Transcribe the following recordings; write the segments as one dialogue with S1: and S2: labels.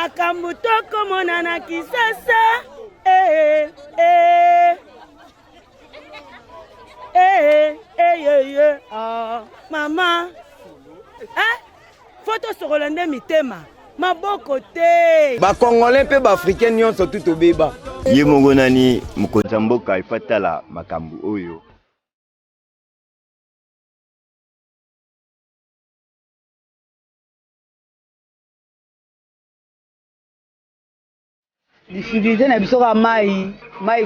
S1: makambo tokomona na Kisasa. Eh eh eh eh ah mama photo sorolande mitema maboko te
S2: ba congolais pe ba africain nyonso tout obeba ye mongo nani mokonza mboka ifatala makambo oyo.
S3: difficulté na biso ka mai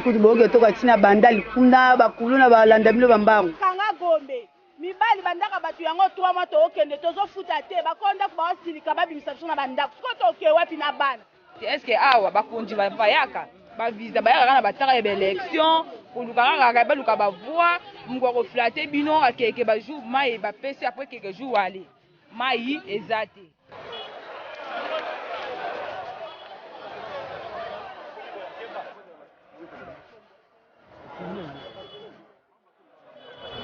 S3: kuti boke toka tina bandali kuna bakulu na balanda bino bambango
S1: kanga gombe mibali bandaka batu yango 3 mois to okende tozofuta te bakonda kuba osilika babimisa biso na bandako siko toke wapi na bana
S4: est-ce que awa bakonzi bayaka bavisa bayaka kana bataka ya baélection koluka kaka baluka bavoi moko koflate bino akeke bajour mai bapesi après quelques jours ale mai eza te.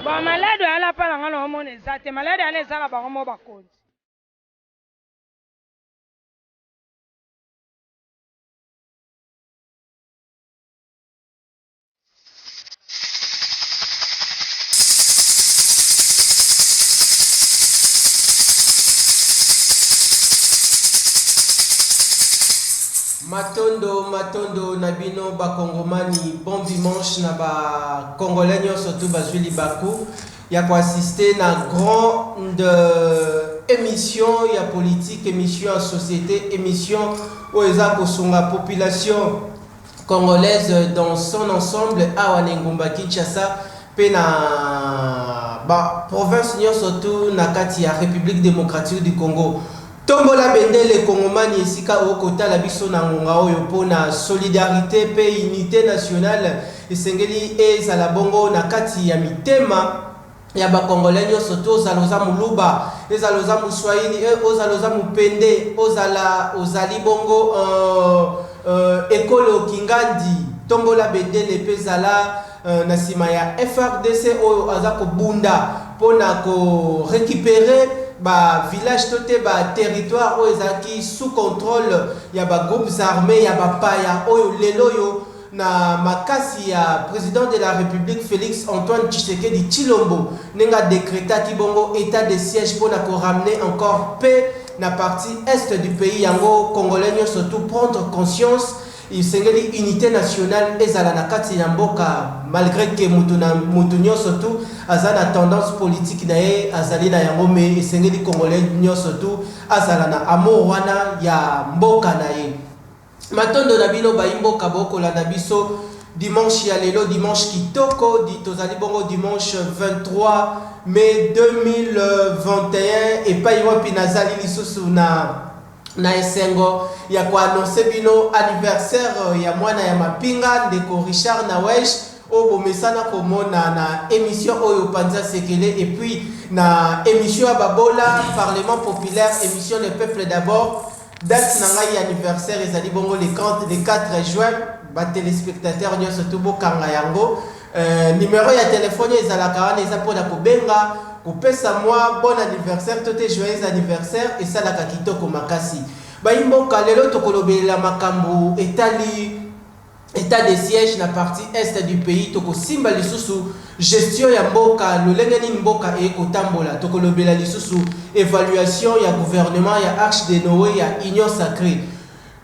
S1: Bon, malade ala pala ngalo mo nezate malade ala ezala bango mo bakonzi.
S5: Matondo nabino bakongomani bon dimanche na ba congolais surtout bazwili baku ya ko assister na grande émission ya politique, émission en société, émission où eza kosunga population congolaise dans son ensemble awa Ngumba Kinshasa pe na ba province surtout na kati ya République démocratique du Congo. Tombola bendele Kongomani esika okota la biso na ngonga oyo pona solidarité pe unité nationale esengeli ezala bongo na kati ya mitema ya ba congolais nyonso to zaloza muluba ezaloza muswahili ozaloza mupende ozali bongo ekolo kingandi tombola bendele pe zala na sima ya FRDC oyo azako bunda pona ko récupérer ba village toté ba territoire oyo ezaki sous contrôle ya ba groupes armés ya ba paya oyo lelo yo na makasi ya président de la République Félix Antoine Tshisekedi Tshilombo nenga décréta ki bongo état de siège pour na ko ramener encore paix na partie est du pays yango congolais surtout prendre conscience il sengeli unité nationale ezala na kati ya mboka malgré que mutu surtout azana tendance politique na ye azali na yango me sengeli congolais surtout azala na amour wana ya mboka na ye matondo na bino baimboka bokola na biso dimanche ya lelo dimanche kitoko di tozali bongo dimanche 23 mai 2021 et pa iwapi nazali lisusu na esengo ya ko annoncer bino anniversaire ya mwana ya mapinga ndeko Richard Nawesh obo mesana komona na émission oyo panza sekele et puis na émission ya babola parlement populaire émission le peuple d'abord date na ngai anniversaire ezali bongo le 4 juin ba téléspectateurs nyo surtout bokanga yango numéro ya téléphone ezalaka wana eza pona kobenga kopesa moi bon anniversaire tote joyeux anniversaire et ça la kitoko makasi baimboka lelo tokolobela makambo état de siège na partie est du pays toko simba lisusu gestion ya mboka lolenge ni mboka e kotambola tokolobela lisusu évaluation ya gouvernement ya Arche de Noé ya Union Sacrée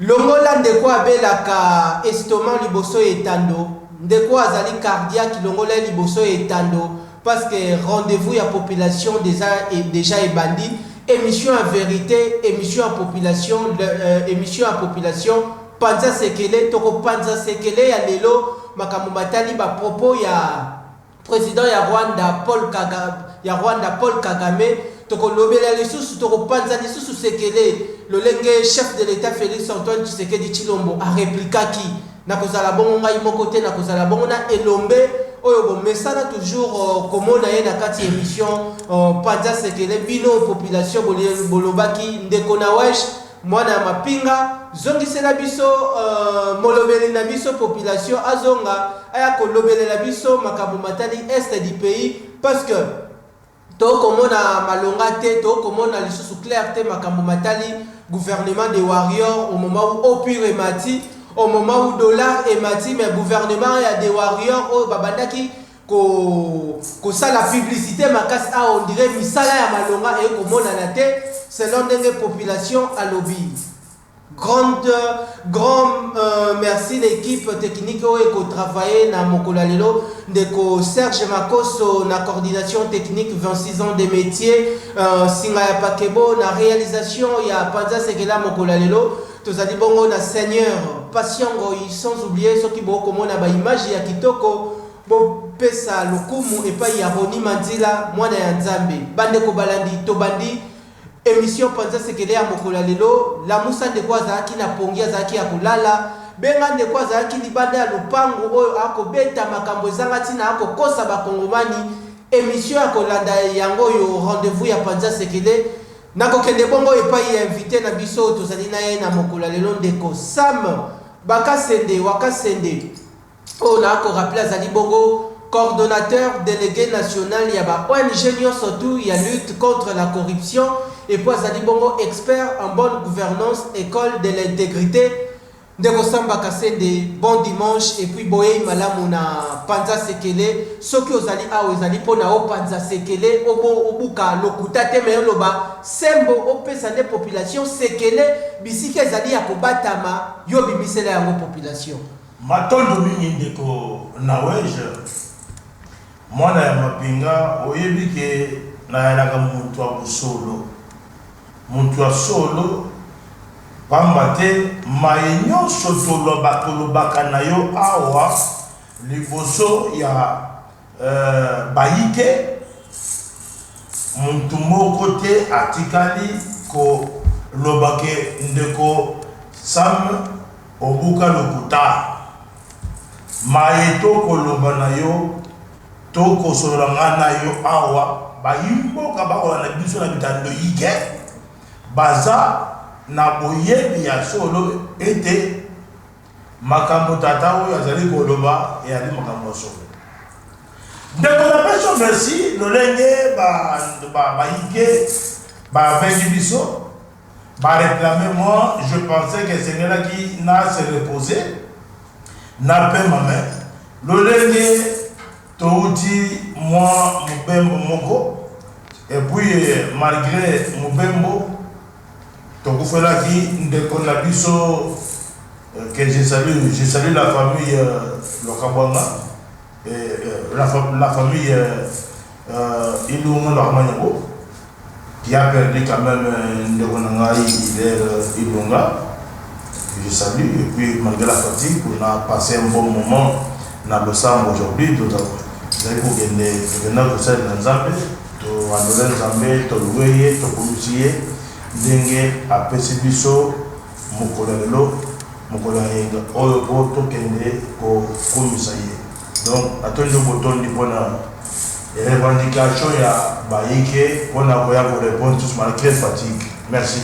S5: longola ndeko abelaka estomac liboso etando ndeko azali cardiaque longola liboso etando parce que rendez-vous ya population déjà ebandi émission en vérité émission à population panza sekele toko panza sekele ya lelo makambo batali ba propos ya président ya Rwanda Paul Kagame toko lobela lisusu toko panza lisusu sekele lolenge chef de l'état Félix Antoine Tshisekedi Tshilombo a répliquaki na kozala bongo ngai moko te na kozala bongo na elombe oyo bo mesana toujours komona ye na kati émission panza sekele bino population bolobaki ndeko na wesh mwana ya mapinga zongisela biso molobeli na biso population azonga aya kolobelela biso makambo matali est du pays parce que to komona malonga te to komona lisusu clair te makambo matali gouvernement des warriors au moment où Opure est mati, au moment où Dollar est mati, mais gouvernement il y a des warriors au babandaki ko ça la publicité makas a on dirait misala ya malonga et ko mona na te selon des population à lobby. Grand merci l'équipe technique qui a travaillé dans Mokola Lelo, de Serge Makoso na coordination technique 26 ans de métier, Singa Pakebo na réalisation ya Panza Sekela Mokola Lelo, tous a dit bongo na Seigneur patient sans oublier ceux qui beaucoup mona ba image ya kitoko bo pesa lokumu et pas ya Roni Mandila mwana ya Nzambe bande ko balandi to bandi émission Panza Sekele ya Mokola Lelo la musa de kwa zaki na pongia zaki ya kulala benga de kwa zaki libanda ya lupangu oyo ako beta makambo zanga tina ako kosa bakongomani émission ya kolanda yango yo rendez-vous ya Panza Sekele nako kende bongo epai ya invité na biso tozali na ye na Mokola Lelo ndeko Sam Bakasende Wakasende on a encore rappelé Azali Bongo, coordonnateur délégué national, il y a ONG surtout, il y a lutte contre la corruption, et puis Azali Bongo, expert en bonne gouvernance, école de l'intégrité, Ndeko Samba Kasende, bon dimanche, et puis Boye Malamuna, Panza Sekele, ceux qui osali a osali pona o Panza Sekele, obuka lokutate me loba, sembo opesane population Sekele, bisike zali ya kobatama, yo bimisela yango population.
S6: Matondo mingi ndeko naweje mwana ya mapinga oyebi ke nayalaka muntu wa busolo muntu wa solo pamba te maye nyonso tolobaka na yo awa liboso ya bayike muntu moko te atikali ko lobake ndeko Sam obuka lokuta maye toko loba na yo toko solanga na yo awa bayimbo kabakola na biso na bitando yike baza na boyebi ya solo ete makambo tata oyo azali koloba eyali makambo solo ndeko na peso merci lolenge bayike bavengi biso réclamer moi je pensais que c'est là qui n'a se reposer n'a pas ma main lolenge touti moi mubembo moko et puis malgré mubembo tokufela ki ndeko na biso que je salue la famille Lokabwanga et la famille Ilunga Lormanyabo qui a perdu quand même Ndekonangai Ilunga. Je salue et puis malgré la fatigue, on a passé un bon moment dans le sang aujourd'hui. Nous avons venir au sein de Nzambe, to andole Nzambe, to louer, to policier, dengue à Pesibiso, Mokola Lelo, Mokola Yenga, Oyo to kende ko komisaye. Donc à tous les boutons du bonheur. Les revendications, il y a Baïke, on a pour répondre tous malgré fatigue. Merci.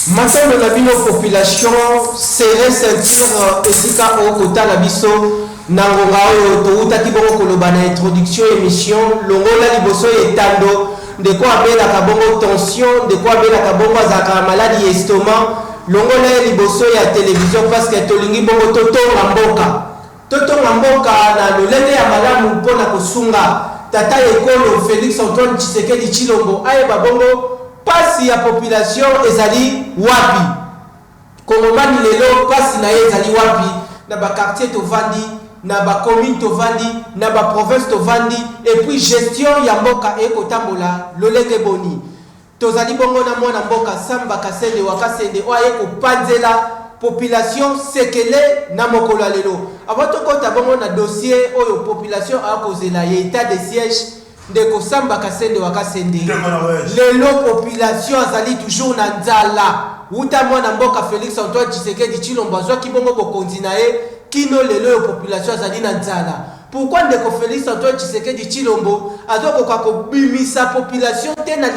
S5: Maintenant, la population serré ceinture esika au kota la biso nangonga oyo touta kibongo koloba na introduction émission longola liboso etando de quoi abela kabongo tension de quoi abela kabongo azaka maladie estomac longola liboso ya télévision parce que tolingi bongo totonga mboka na lolenge ya malamu mpona kosunga tata ekolo Félix Antoine Tshisekedi Tshilombo ayeba bongo pasi ya population ezali wapi Kongomani lelo pasi na ezali wapi na ba quartier tovandi na ba commune tovandi na ba province tovandi et puis gestion ya mboka ekotambola lolenge boni tozali bongo na mwana mboka Samba Kasende Wakasende oye kopanzela population Sekele na Mokola Lelo avant tokota bongo na dossier oyo population a kozela ya état de siège Ndeko Samba Kasende Wakasende lelo population azali toujours na nzala uta mwana mboka Félix Antoine Tshisekedi Tshilombo azwa kibongo bokonzi na ye kino lelo population azali na nzala pourquoi Ndeko Félix Antoine Tshisekedi Tshilombo azokoka kobimisa population te na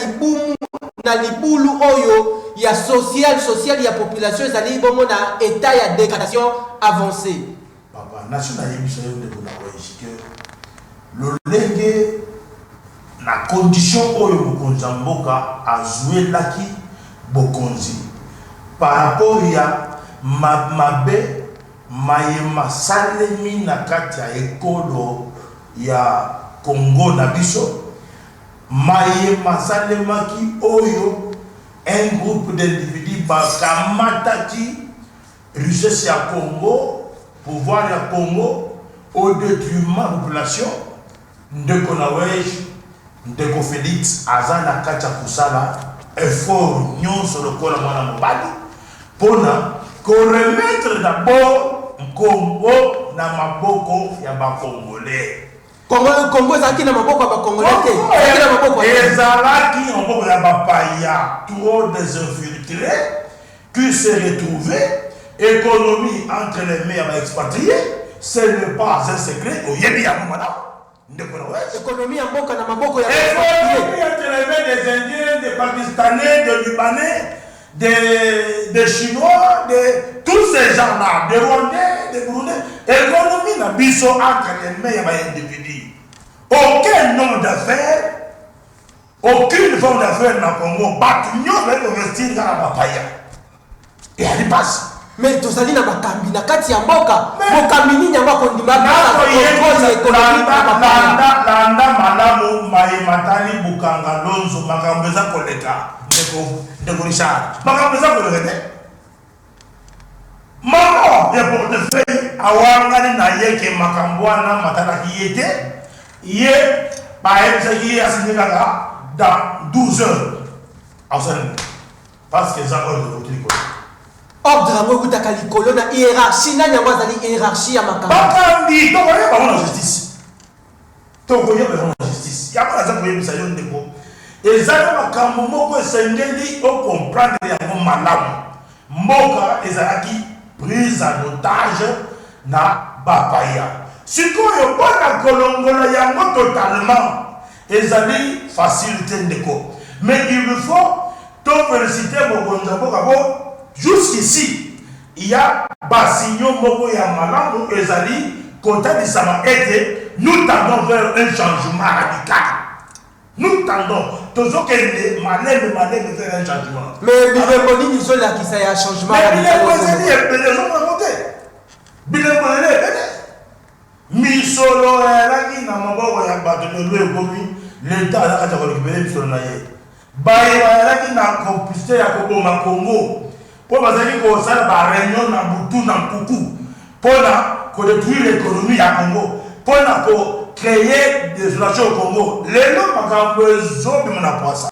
S5: libulu oyo ya social ya population ezali bongo na état ya dégradation avancée
S6: papa national émission de la que le lenge na condition oyo mokonzi mboka azuelaki bokonzi par rapport ya mabe mayema salemi na kati ya ekolo ya Congo na biso mayema salemaki oyo un groupe d'individus bakamataki richesse ya Congo pouvoir ya Congo au détriment de la population ndeko na wesh ndeko Félix aza na kati ya kusala effort nyonso lokola mwana mobali pona ko remettre d'abord Congo na maboko ya ba Congolais.
S5: Congo ezalaki na maboko ya ba Congolais te. Ezalaki na maboko
S6: ezalaki na maboko ya ba paya, trop désinfiltrés qui se retrouvaient économie entre les mains ya ba expatriés. Ce n'est pas un secret. Oyebi ya madame.
S5: Économie en mboka na maboko ya
S6: économie entre les mains des Indiens, des Pakistanais, des Libanais, des Chinois, de tous ces gens-là, des Rwandais, des Burundais. Économie na biso entre les mains des individus. Aucun nom d'affaires, aucune forme d'affaires dans le Congo, Batunyo va investir dans la papaya. Et elle passe.
S5: Mais tozali na bakambi na kati ya mboka mokambi nini yango akondima
S6: landa malamu mayematali bukanga lonzo makambo eza koleka ndeko Richard makambo eza koleka te mama ya portefeuille awangani na yeke makambo wana matalaki ye te ye bayebisaki ye asinyekaka dans 12 heures parce que eza oyo de
S5: ordre yango ekutaka likolo na hiérarchie nani yango azali hiérarchie ya makambo
S6: bakambi tokoyeba bango na justice tokoyeba bango na justice yango naza koyebisa yo ndeko ezali makambo moko esengeli ocomprendre yango malamu mboka ezalaki prise en otage na bapaya sikoyo mpona kolongola yango totalement ezali facilité ndeko mais il faut tofélicité mokonzi ya mboka bo. Jusqu'ici, il y a Bassignon Moko et Malamu Ezali, Kota Sama aidé, nous tendons vers un changement radical. Nous tendons, toujours que les malais de faire un changement.
S5: Mais Bilemoni, ils ont là qui ça y a un changement radical.
S6: Mais les gens vont monter. Bilemoni, Misolo, Raki, Namabo, l'État a récupéré Misolo Naye. Baye, Raki, n'a complicité à Congo. Pour que la réunion na Boutou, na Koukou, pour détruire l'économie à Congo, pour créer des solutions au Congo. Les gens ont besoin de mon ça.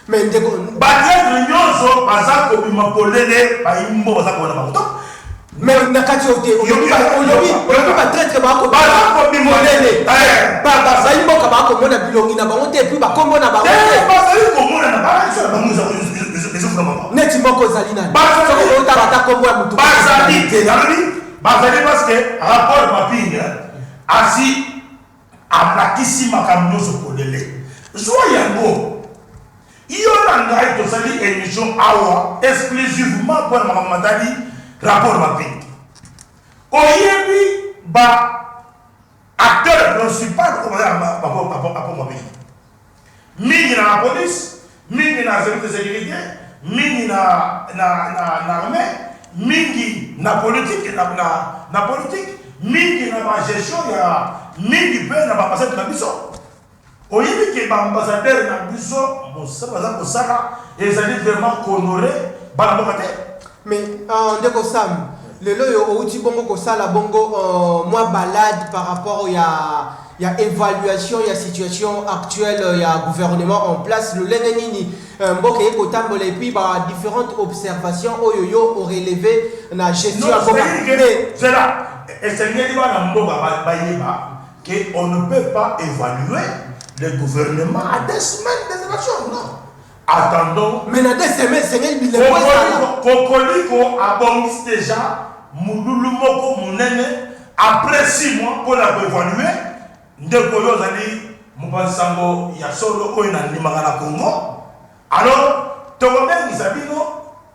S5: Mais
S6: les réunions sont pas ça comme ma polélé, pas une bonne ça qu'on a pas.
S5: Mais on a qu'à dire on va traiter ba ko ba ko bimolele ba ba imbo ka ba ko mona bilongi na bango te puis ba kombo na bango te
S6: ba sa ko mona na ba ça ba muza
S5: neti moko zali na so ko ta bata kombo ya mutu
S6: ba zali te nani ba zali parce que rapport mapinga asi aplakisi makambo so polele zo yango iyo na ngai to sali émission awa exclusivement pour mamadali rapport mapping. Oyebi ba acteur principal comme rapport mapping. Mingi na la police, mingi na service de sécurité, mingi na armée, mingi na politique na politique, mingi na ba gestion ya mingi pe na ba ambassadeur na biso. Oyebi ke ba ambassadeur na biso mo sabaza ko sala ezali vraiment honorer ba la bokate.
S5: Mais ndeko Sam le loyo outi bongo ko sala bongo moi balade par rapport ya évaluation ya situation actuelle ya gouvernement en place le lenenini mboka eko tambola et puis ba différentes observations oyoyo au relevé na gestion
S6: ya mboka c'est là et c'est ngeli bana mboka ba yeba que on ne peut pas évaluer le gouvernement à 2 semaines des élections non. Attendons.
S5: Mais dans 2 semaines, c'est un bilan.
S6: Kokoliko abongis déjà Mouloulou Moko Mounene après 6 mois pour la évaluer. Ndekolo Zali Moubansango Yasolo Oina Nimagana Congo. Alors, Togoben Isabino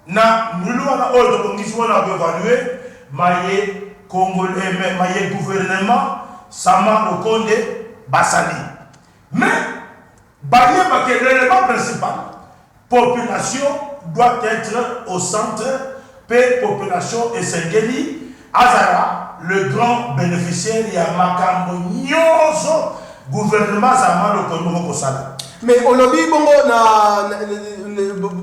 S6: na Moulouana Oyo Bongis Wana évaluer Maye Congolais, Maye gouvernement Sama Okonde Basali. Mais L'élément principal, population doit être au centre, paix, population et Sengeli, Azara, le grand bénéficiaire, il y a Makambo Nyoso, gouvernement Sama le Kongo Kosala.
S5: Mais on a vu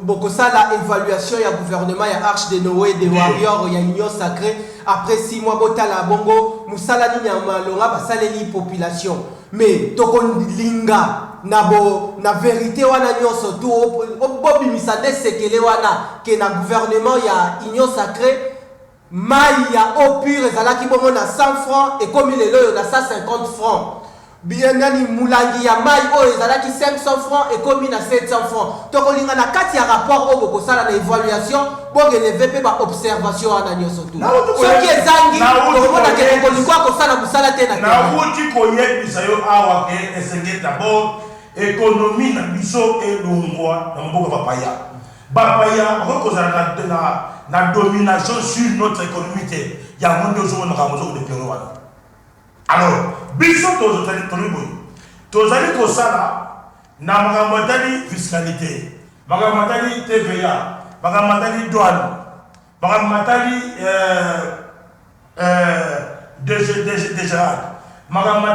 S5: beaucoup ça la évaluation il y a gouvernement il y a Arche de Noé des Warriors il y a Union Sacrée après 6 mois botala bongo musala ni malonga basaleli population mais tokon linga na vérité wana nyonso tu bobi misande sekele wana que na gouvernement il y a Union Sacrée mai ya au pur ezalaki bongo na 100 francs et comme il est là na 150 francs. Bien nani mulangi ya mai oyo ezalaki 500 francs et comme na 700 francs. Tokolinga na kati ya rapport oyo bokosala na évaluation bongelever pe ba observation wana nyonso tu. Soki ezangi tokomona ke tokolikwa kosala musala te na
S6: na wuti koyebisa yo awa ke esenge d'abord économie na biso elongwa na mboka bapaya. Bapaya bakozala na domination sur notre économie te ya monde ozomona kamozo de pleurer. Alors, biso tozali kosala na makambo fiscalité, makambo TVA, makambo douane, makambo déjà, makambo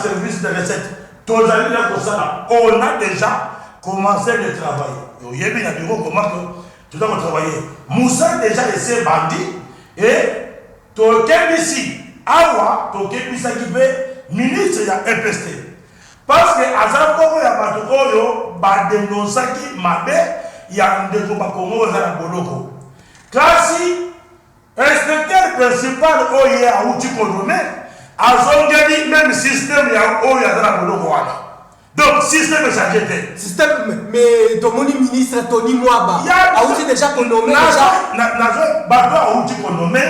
S6: service de recette. Tozali la kosala, on a déjà commencé le travail. Il y a bien un bureau comment que tu dois travailler. Moussa déjà essayé bandit et toqué ici. Awa, toke bisaki be ministre ya EPST. Parce que azakoko ya bato oyo ba dénonçaki mabe ya ndeko bakongo za boloko. Kasi inspecteur principal oyo ya uti kodone azongeli même système ya oyo ya za boloko wana. Donc système changé te.
S5: Système mais domoni ministre Tony Mwaba a uti déjà konomé déjà
S6: na bato uti konomé.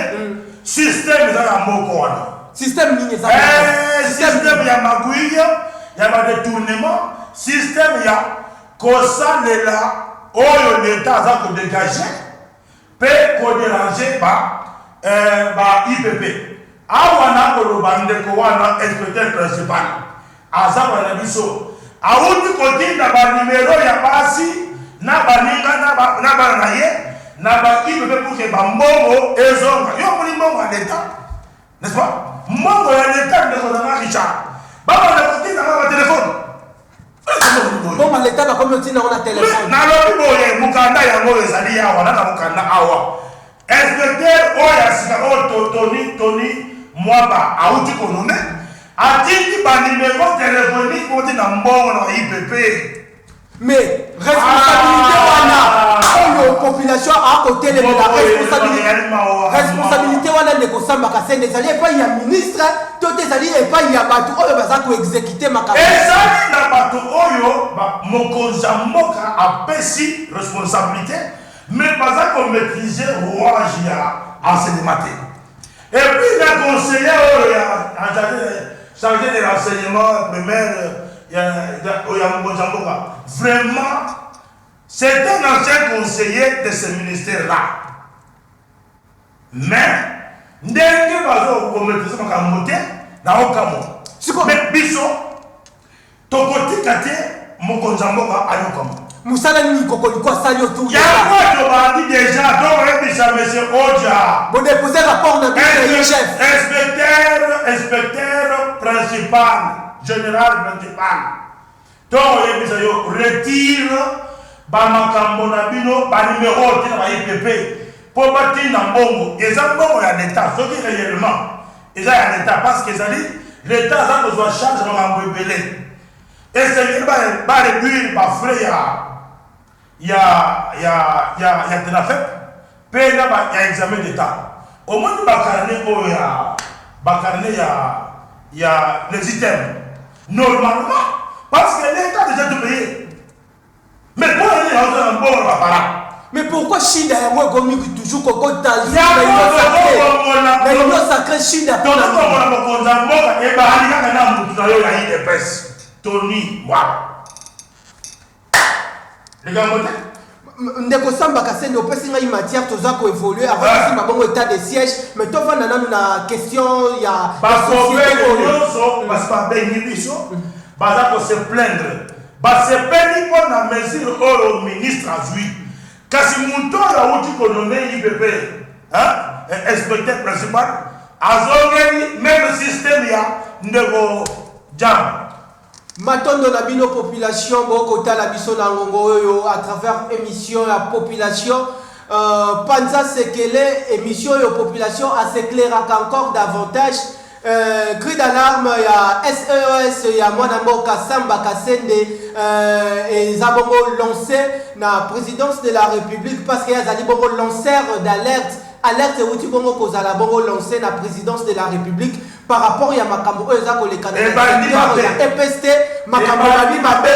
S6: Système za moko wana.
S5: Système nini za
S6: système ya maguiya, ya ba détournement, système ya kosalela oyo l'état za ko dégager, pe ko déranger ba IPP. Awana ko lobande ko wana inspecteur principal. Azaba na biso. Awuti ko tinda ba numéro ya basi na baninga na ba na ye. Na ba IPP pour que ba mbongo ezonga yo muli mbongo ya l'état n'est-ce pas mbongo ya l'état ne ko na Richard baba na ko tina ba téléphone
S5: mbongo l'état na comme tina on a téléphone
S6: na lo boye mukanda ya ngo ezali ya wana na mukanda awa inspecteur oya sika o Tony Mwaba auti konone atindi ba numéro téléphonique ko tina mbongo na IPP.
S5: Mais responsabilité wana oyo population à côté de la responsabilité wana ne kosamba kasende ezali epai ya ministre to te ezali epai ya bato oyo baza ko exécuter makambo
S6: ezali na bato oyo mokonzi ya mboka apesi responsabilité mais baza ko maîtriser rouage ya enseignement te. Et puis la conseiller oyo ya chargé de l'enseignement primaire vraiment, c'est un ancien conseiller de ce ministère-là. Mais, dès que vous mettez ça dans le mais biso, ton côté kate, mon konjamboka ayokamo.
S5: Moussala ni kokoli kwa sali autour.
S6: Ya quoi tu m'as dit déjà, donc déjà monsieur Oja.
S5: Bon déposer rapport dans le chef.
S6: Inspecteur principal. Général principal. Donc, il retire Bamakambo Nabino, ba numéro de la IPP pour bâtir un bongo. Et ça, bongo, il y a l'État. Ce qui est réellement, il y a l'État parce que l'État a besoin de changer de rebelle. Et c'est qu'il va réduire, va faire, il y a de la fête. Puis il y a examen d'État. Au moins, il y a les items. Normalement, parce que l'État a déjà tout payé. Mais pour aller dans un bon appareil.
S5: Mais pourquoi Chine a moi comme toujours qu'on t'a dit
S6: la
S5: union sacrée Chine a
S6: pas et bah il y a des pèses. Tony Mwaba. Les gars,
S5: ndeko samba kasende opesi ngai matière toza ko évoluer avant si mabongo état de siège mais to vanda nanu na question ya
S6: parce que nyonso parce que bengi biso baza ko se plaindre basepeli mpona mesure oyo ministre azwi kasi moto oyo awuti konome IPP inspecteur principal azongeli même système ya ndeko jam
S5: Matondo na bino population bokota la biso na ngongo oyo à travers émission la population Panza Sekele émission yo population a s'éclairera encore davantage cri d'alarme ya SES ya mwana mboka Samba Kasende et zabongo lancé na présidence de la République parce qu'il y a zali bongo lanceur d'alerte alerte outi bongo kozala bongo lancé na présidence de la République par rapport à makambo oyo za koleka na EPST makambo babi mabe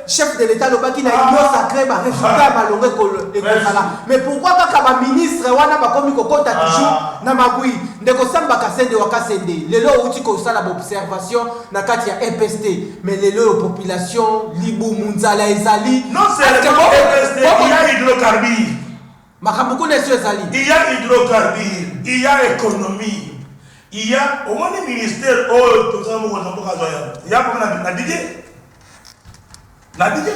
S5: chef de l'état lobaki na union sacrée ba résultat malongé ekozala mais pourquoi kaka ba ministre wana bakomi kokota toujours na magui ndeko Samba Kasende wakasende lelo outi kosala ba observation na kati ya EPST mais lelo population libu munzala ezali
S6: non c'est le EPST il y a hydrocarbures
S5: makambo kuna sio ezali
S6: il y a hydrocarbures il y a économie il y a au moins le ministère oh tout ça mo ko il y a comme na DJ la DJ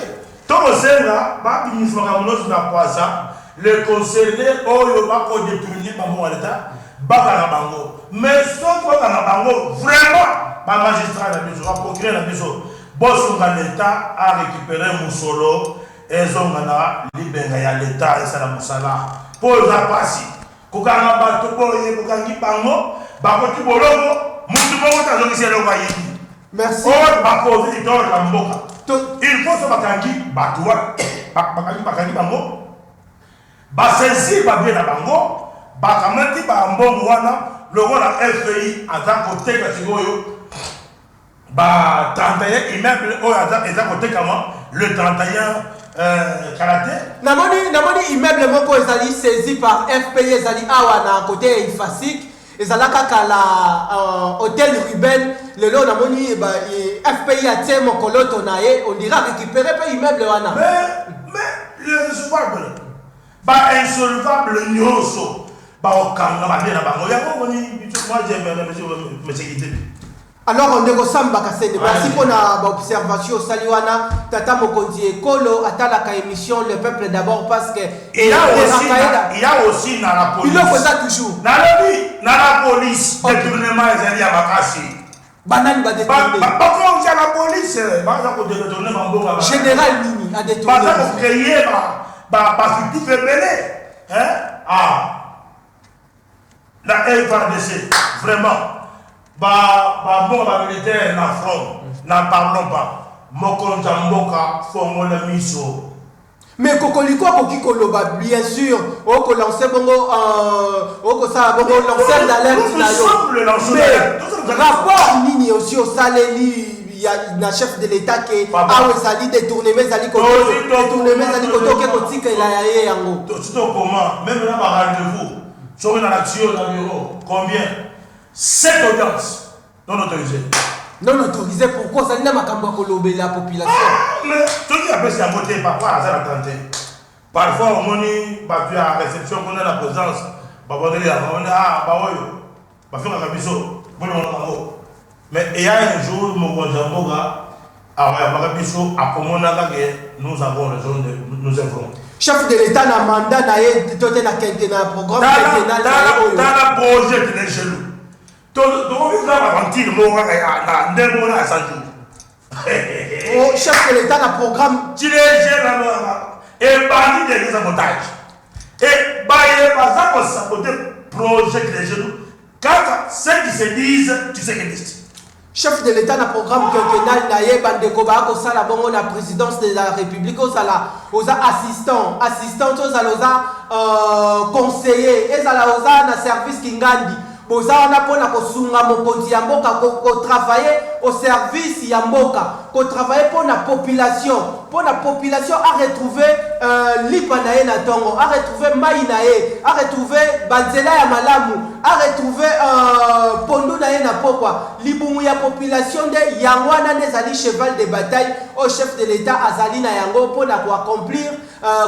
S6: tout senga ba ministre kamono na poisa le concerné oyo ba ko détourner ba mo l'état ba kana bango mais sauf ko kana bango vraiment ba magistrat na biso ba procureur na biso boss nga l'état a récupéré musolo ezonga na libenga ya l'état esala musala pour la pasi ko kana ba to boye ko kangi bango ba ko ti bolongo mutu mo ta zongi selo ba yini
S5: merci
S6: oh ba ko ti to la mboka il faut se bakangi batwa bakangi bango basensi babie na bango bakamati ba mbongo wana longo na FPI aza koteka sikoyo ba 31 immeuble oyo aza koteka le 31 karaté
S5: namoni immeuble moko ezali saisi par FPI ezali awa na côté Ifasik ezalaka kala hôtel Ruben lelo namoni FPI a tie mokoloto na ye on dira récupérer pas immeuble wana
S6: mais le insolvable ba insolvable nyoso ba okanga ba bien na bango yango moni moi j'aime monsieur
S5: alors on ndeko Samba Kasende merci pour na observation saliwana tata mokonzi ekolo atalaka émission le peuple d'abord parce que
S6: il y a aussi na la police
S5: il faut ça toujours
S6: na la police détournement ezali ya bakasi
S5: banani ba détourner
S6: ba ko la police ba za ko détourner bango
S5: général Nini a détourné
S6: ba za ko créer ba fictif belé la FARDC vraiment ba militaire na front n'en parlons pas mokonza mboka fongola miso
S5: mais kokoliko koki koloba bien sûr oko lancer bongo oko ça bongo lancer d'alerte na yo mais rapport nini aussi au saleli il y a na chef de l'état que awezali détourner mais ali ko détourner mais ali ko toke ko tika ila ya yango
S6: tout comment même là ba rendez-vous sur une action dans bureau combien 7 audiences non autorisées.
S5: Non autorisé pourquoi ça n'a pas colobé la population
S6: mais tout qui a fait c'est à voter parfois à la tenter parfois on moni battu à réception qu'on a la présence ba voter on ba oyo ba faire un biso bon on mais il y a un jour mon conjoint a biso a komona que nous avons raison de nous informer
S5: chef de l'état na mandat na ye toté na quinquennat programme quinquennal
S6: dans la projet de l'échelon donc on va garantir mon na ndemo na sanju
S5: oh chef de l'état na programme
S6: tu les gères et bandi de sabotage et bailler pas ça pour saboter projet de l'échelon quand ceux qui se disent tu sais qu'ils disent
S5: chef de l'état na programme quinquennal na ye bandeko ba ko sala bongo na présidence de la République aux assistant aux conseiller ezala oza na service kingandi boza wana pona kosunga mokonzi ya mboka ko travailler au service ya mboka ko travailler pour la population a retrouver lipa na ye na tongo a retrouver mai na ye a retrouver banzela ya malamu a retrouver pondu na ye na pokwa libumu ya population de yango wana nezali cheval de bataille au chef de l'état azali na yango pona ko accomplir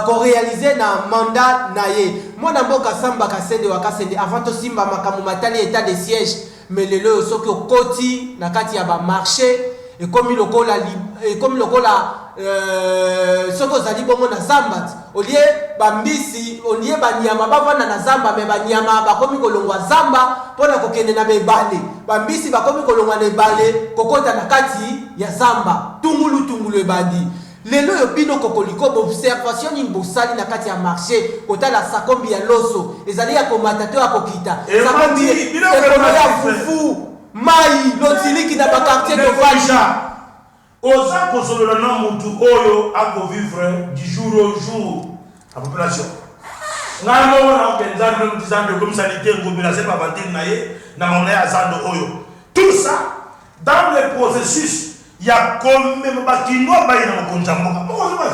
S5: ko réaliser na mandat na ye mwana mboka Samba Kasende wakasende avant to simba makamu matali état de siège mais lelo soki okoti na kati ya ba marché et comme lokola soko zali bongo na zamba olie bambisi olie banyama bavanda na zamba me banyama bakomi kolongwa zamba pona kokende na bebale bambisi bakomi kolongwa na ebale kokota na kati ya zamba tungulu ebandi lelo yo bino kokoliko observation ni bosali na kati ya marché kotala sakombi ya loso ezali ya komata to akokita sakombi ekolo ya fufu mai lotiliki na bakartier de Faja
S6: oza kosolola na mutu oyo akovivre du jour au jour la population ngano na kenzando mtizando komisalité ngobela c'est pas vantine na ye na mona ya zando oyo tout ça dans le processus ya comme bakino ba ina mokonza mboka mokonza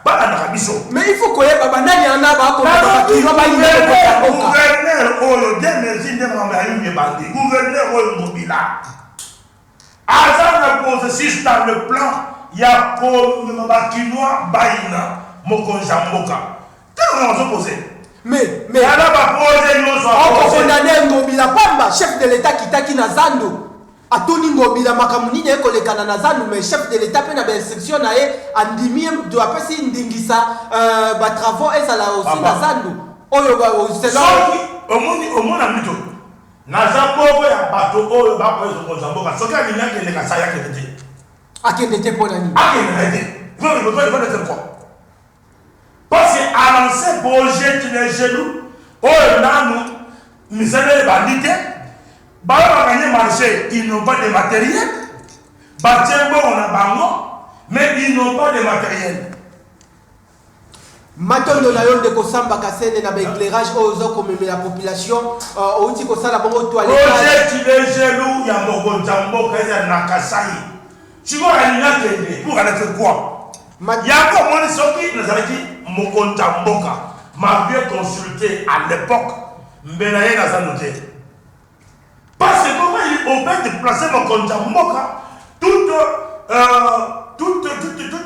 S6: ba na kabiso
S5: mais il faut koyeba banani ana ba ko bakino ba ina mokonza mboka
S6: gouverneur oyo de merci de mama yimbe bandi gouverneur oyo ngobela Azan le processus dans le plan, il y a comme Bakinois, Baïna, Mokonja Mboka. Qu'est-ce qu'on va poser?
S5: Mais,
S6: on va poser nos
S5: on condamne Ngobila Pamba, chef de l'État qui t'a Zando. A Tony Ngobila Makamuni, il y a un Zando, mais chef de l'État, il y a une section, il y a un demi, doit passer une dingisa, travaux, et ça là aussi, Zando. C'est là.
S6: Au monde a mis tout. Naza bobo ya bato oyo bako ezo konza mboka soki alinga kende ka saya kende te
S5: akende te pona ni
S6: akende te il faut être quoi parce que avancer projet qui les genoux oyo nanu misele bandite ba gagner marché ils n'ont pas de matériel ba tiembo on a bango mais ils n'ont pas de matériel.
S5: Matondo na yo de kosamba kasene na éclairage ozo comme la population outi ko sala bongo toilette
S6: projet qui les genoux ya mokonza mboka ya nakasai chiko alina kende pour aller faire quoi yako moni soki nazalaki mokonza mboka m'avait consulté à l'époque mbela ye na zanote parce que comment il peut déplacer mokonza mboka tout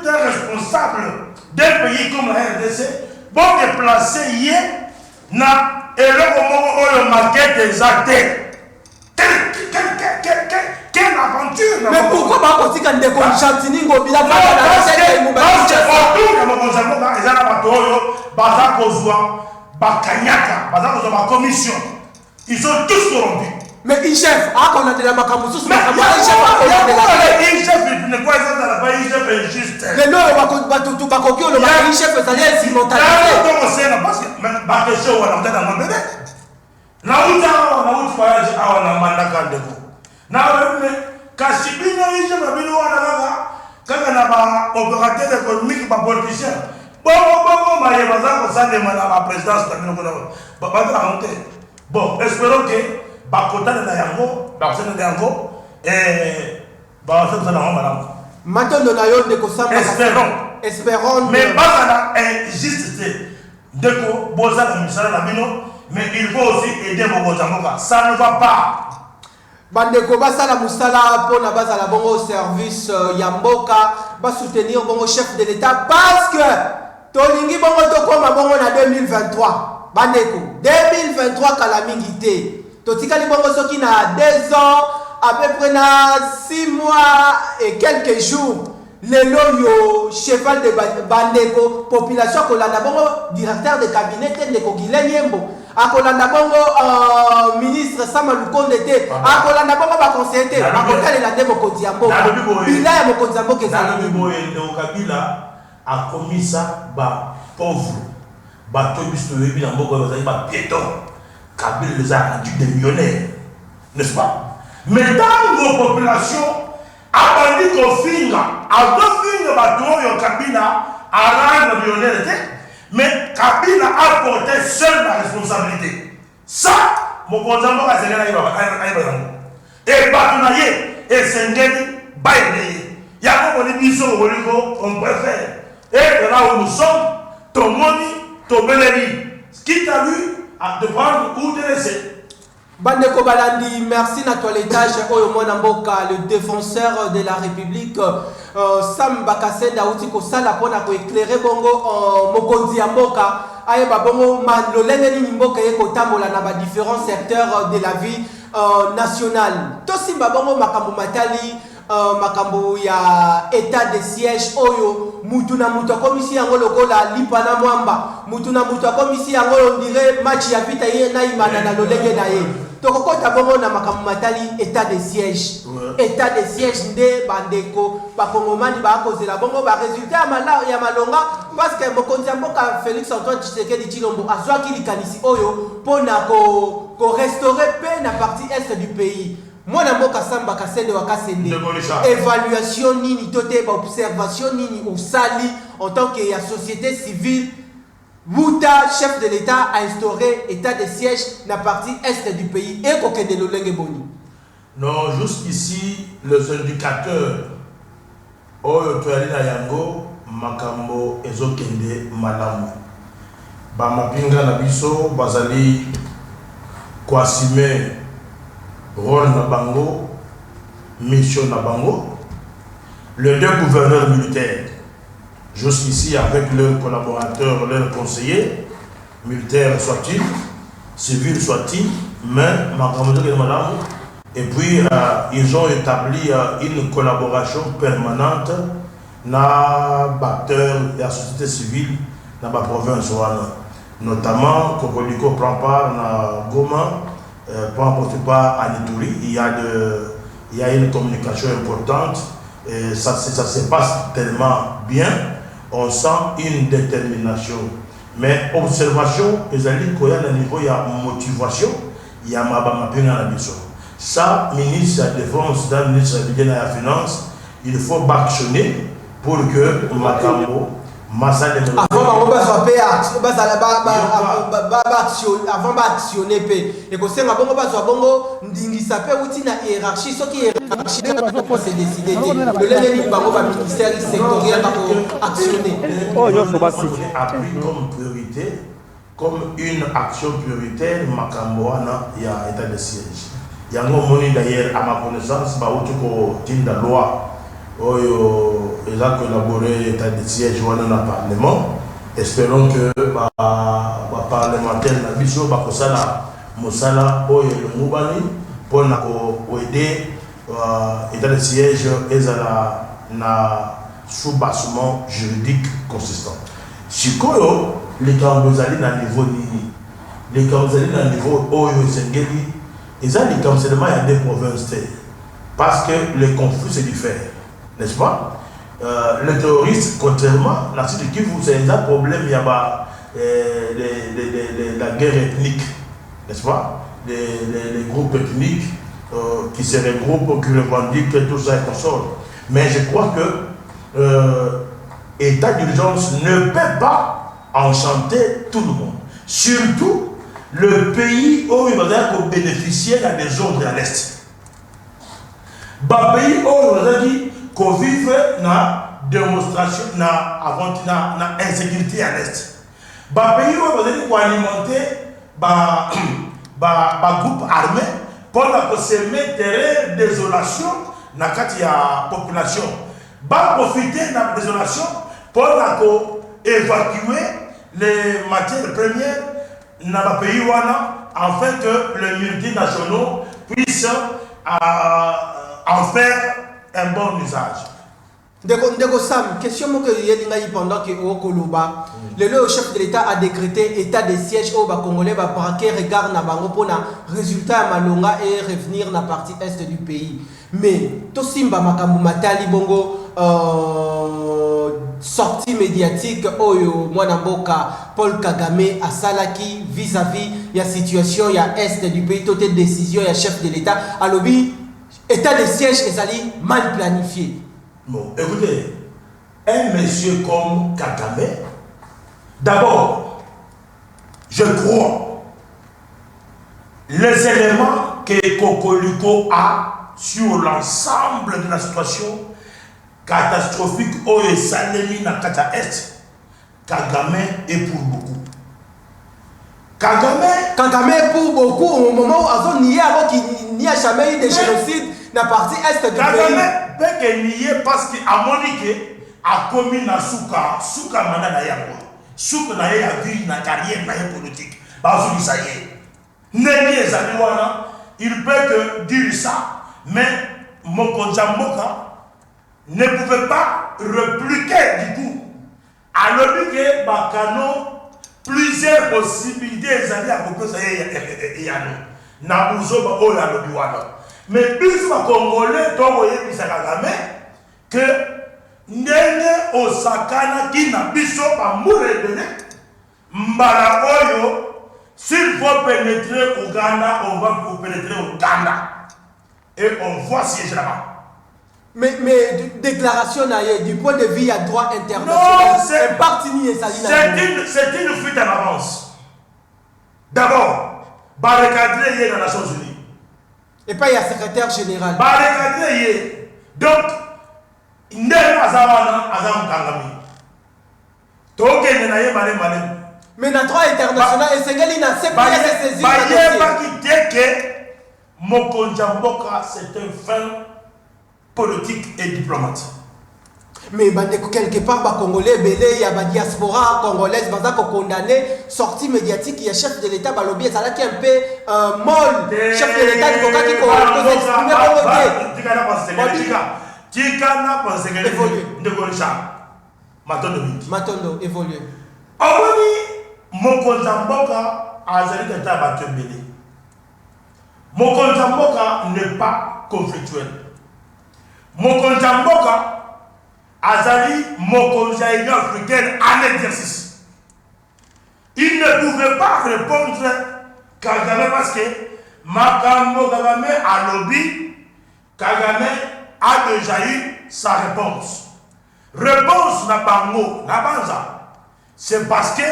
S6: un responsable d'un pays comme la RDC bon déplacer hier na eloko moko oyo maquette des actes. Quelle aventure!
S5: Mais pourquoi pas quand il ndeko Chantini Ngobila
S6: parce que autour de mokonza mboka ezala bato oyo baza kozwa bakanyaka baza kozwa ba commission ils sont tous corrompus.
S5: Mais il chef, on a de la macamusu,
S6: mais il chef, il ne peut pas être injuste.
S5: Mais non, tout bakoki, le chef, ça y est, simultané.
S6: Parce que, bakeche, on a peut-être un bébé. Na uta voyage, on a mandaka ndeko. Na kasibino, il chef, babino, on a kaka na ba opérateur économique, ba politicien. Bon, maye baza ko sande mana ba présidence tamino ko na ba raconter. Bon, espérons que bakota na yango bakota na yango bakota na yango
S5: matondo na yo ndeko samba espérons
S6: mais pas la injustice ndeko boza na misala na bino mais il faut aussi aider mokonza mboka ça ne va pas
S5: bandeko basala musala pona bazala bongo service ya mboka ba soutenir bongo chef de l'État parce que tolingi bongo tokoma bongo na 2023 bandeko 2023 kala mingi te totikali bongo soki na 2 ans à peu près na 6 mois et quelques jours lelo yo cheval de bandeko population kolanda bongo directeur de cabinet ndeko Guilain Yembo akolanda bongo ministre Sama Lukonde te akolanda bongo ba conseiller te akotalela nde mokonzi ya mboka bila ya mokonzi ya mboka ezali
S6: boye ndeko Kabila akomisa ba pauvre ba tobisto yebi na mboka bazali ba piéton Kabila les a rendus des millionnaires, n'est-ce pas? Mais dans nos populations, à Bandi Kofinga, à Kofinga, Batoyo Kabila a rendu millionnaire, mais Kabila a porté seul la responsabilité. Ça, mon conjoint a sénégalais et Batunaye et Sengeli Baïdé. Il y a un biso on préfère. Et là où nous sommes, ton moni, ton beléni, ce qui t'a lu, de prendre ou de laisser.
S5: Bandeko Balandi, merci na toilettage oyo mwana mboka le défenseur de la République Sam Bakasenda uti ko sala pona ko éclairer bongo mokonzi ya mboka ayeba bongo malolenge ni mboka yeko tambola na ba différents secteurs de la vie nationale. To simba bongo makambo matali makambo ya état de siège oyo mutu na mutu akomisi yango lokola lipa na mwamba mutu na mutu akomisi yango ondire match ya vita ye na imana na lolenge na ye tokokota bongo na makambo matali état de siège état de siège nde bandeko bakongomani bakozela bongo baresultat ya malonga parce que mokonzi ya mboka Félix Antoine Tshisekedi Tshilombo azwaki likanisi oyo mpona korestaurer paix na partie est du pays. Moi, je Samba Kassende Wakasende. Évaluation nini, tote observation nini, ou sali en tant que la société civile. Bouta, chef de l'État, a instauré état de siège dans la partie est du pays. Et qu'on de l'Olenge Boni.
S6: Non, jusqu'ici, les indicateurs, Oyo Tualina Yango, Makambo, Ezokende, Malamu. Bamapinga Nabiso, Bazali, Kwasime, rôle Nabango, mission Nabango, les deux gouverneurs militaires, jusqu'ici avec leurs collaborateurs, leurs conseillers, militaires soit-ils, civils soit-ils, mais madame, et puis ils ont établi une collaboration permanente na l'acteur et la société civile dans la province, notamment Kokoliko prend part à Goma. Pour apporter part à l'Ituri, il y a une communication importante et ça se passe tellement bien, on sent une détermination. Mais observation, il y a un niveau, il y a motivation, il y a ma ça, ministre de la Défense, ministre de la Finance, il faut actionner pour que Makambo,
S5: avant d'actionner et que c'est un bon ndingisa pe outi na hiérarchie ce qui hiérarchie faut se décider le bango ba ministère sectoriel pour actionner
S6: comme priorité comme une action prioritaire makambo wana ya état de siège yango moni d'ailleurs à ma connaissance ba outi ko tinda loi Oyo, ils ont collaboré état de siège dans le Parlement. Espérons que les parlementaires na biso bakosala mosala oyo le mubani pour aider état de siège ezala na sous-bassement juridique consistant. Sikoyo les Kambozali na niveau nini. Les Kambozali na niveau oyo sengeli ezali seulement il y a des provinces parce que le conflit c'est différent. N'est-ce pas? Les terroristes, contrairement, la suite qui vous c'est un problème, il y a la guerre ethnique, n'est-ce pas? Les groupes ethniques qui se regroupent, qui revendiquent tout ça et consort. Mais je crois que l'état d'urgence ne peut pas enchanter tout le monde. Surtout le pays où il va bénéficier des ordres à l'Est. Le pays où il va dire qu'on vive na démonstration na insécurité à l'est. Ba pays où vous allez alimenter ba groupe armé pour semer terrain désolation na kati ya population. Ba profiter de la désolation pour évacuer les matières premières na ba pays wana afin que les multinationaux puissent en faire un bon usage.
S5: Ndeko Sam, question que pendant que le chef de l'État a décrété état de siège au Congolais va braquer regard na bango pour na résultat malonga et revenir na partie est du pays. Mais to simba makambu matali bongo sortie médiatique oyo mwana mboka Paul Kagame a salaki vis-à-vis la situation ya est du pays toute décision ya chef de l'État a lobby état de siège est mal planifié.
S6: Bon, écoutez, un monsieur comme Kagame, d'abord, je crois, les éléments que Kokoliko a sur l'ensemble de la situation catastrophique au Salemi na Kata Est, Kagame est pour beaucoup.
S5: Kagame est pour beaucoup au moment où il n'y a jamais eu de génocide dans la partie est du pays.
S6: Kagame peut nier parce qu'à Monique a commis na Souka mana na yango. Souka na ya vie na carrière na politique. Bazou ça y est. Neni ezali wana, il peut que dire ça, mais Mokonza Mboka ne pouvait pas répliquer du coup. Alors que Bakano, plusieurs possibilités allaient à propos de Yano. Nabuzo ba oya lobi wana. Mais plus ma Congolais toboye bisakagame que ndenge osakana kina biso ba murebele mbala oyo s'il faut pénétrer au Ghana, on va pénétrer au Ghana. Et on voit siéger là-bas.
S5: Mais déclaration du point de vue à droit international,
S6: c'est une fuite en avance. D'abord, barricadé dans les Nations Unies.
S5: Et pas il y a secrétaire général.
S6: Barricadé. Donc, il n'y a pas de
S5: mais dans le droit international, et c'est qu'il n'a pas saisi.
S6: Mokonjamboka, c'est un fin politique et diplomate.
S5: Mais quelque part, les Congolais, il y a la diaspora congolaise qui est condamnée, sortie médiatique, il y a chef de l'État, Balobi, ça là qui est un peu molle. Chef de l'État, qui peut s'exprimer Matondo, évolue.
S6: Mokonjamboka, Azali Tata Batembele. Mokonjamboka n'est pas conflictuel. Mokonjamboka Azali Mokonjaïna africaine en exercice. Il ne pouvait pas répondre Kagame parce que Makambo Kagame a lobby, Kagame a déjà eu sa réponse. Réponse n'a pas mot, n'a pas ça. C'est parce que,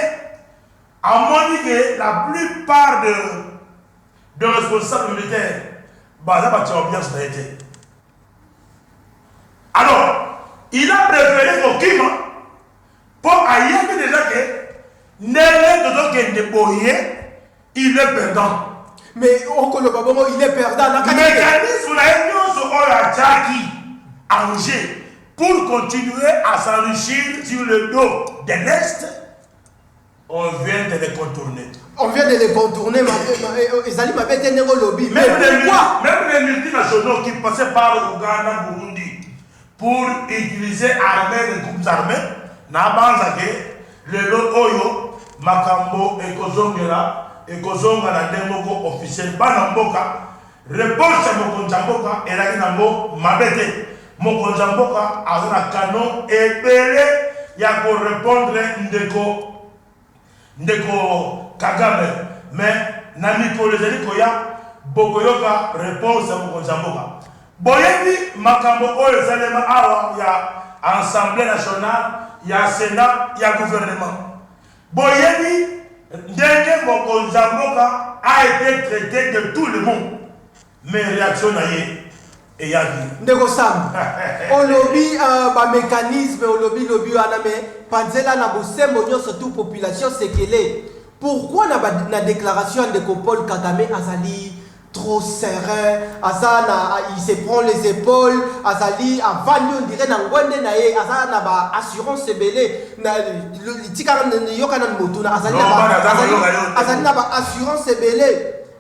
S6: à mon avis, la plupart de responsables militaires, alors, il a préféré Okima pour ailleurs que déjà que il est perdant.
S5: Mais il est perdant.
S6: Le mécanisme a Angers pour continuer à s'enrichir sur le dos de l'Est. On vient de les contourner.
S5: On vient de les contourner, lobby.
S6: Même les multinationaux qui passaient par Ouganda, Burundi, pour utiliser les groupes armés, le Oyo, Makambo, et Kozongera, et Kozonga, la démoko officielle, Banamboka, réponse à Mokonjamboka, et la Ginambo, Mabete, Mokonjamboka, a un canon, et Bélé, il y a pour répondre, Ndeko Kagame, mais Nami Kolezeli Koya, Bokoyoka réponse à Mokonjamboka. Boyebi Makambo Oyo Zalema Awa, il y a Assemblée nationale, il y a Sénat, il y a gouvernement. Boyebi Ndenge Mokonjamboka a été traité de tout le monde. Mais réaction naïe. Et y a dit.
S5: Ndeko Sam, au lobby, mécanisme, au lobby, Panzela na bosembo surtout population c'est qu'elle est. Pourquoi na déclaration de Paul Kagame Azali trop serein, Azana il se prend les épaules, Azali avant on dirait na ngwende na ye, Azana ba assurance belé na tikana yokana motuna Azali na ba assurance belé.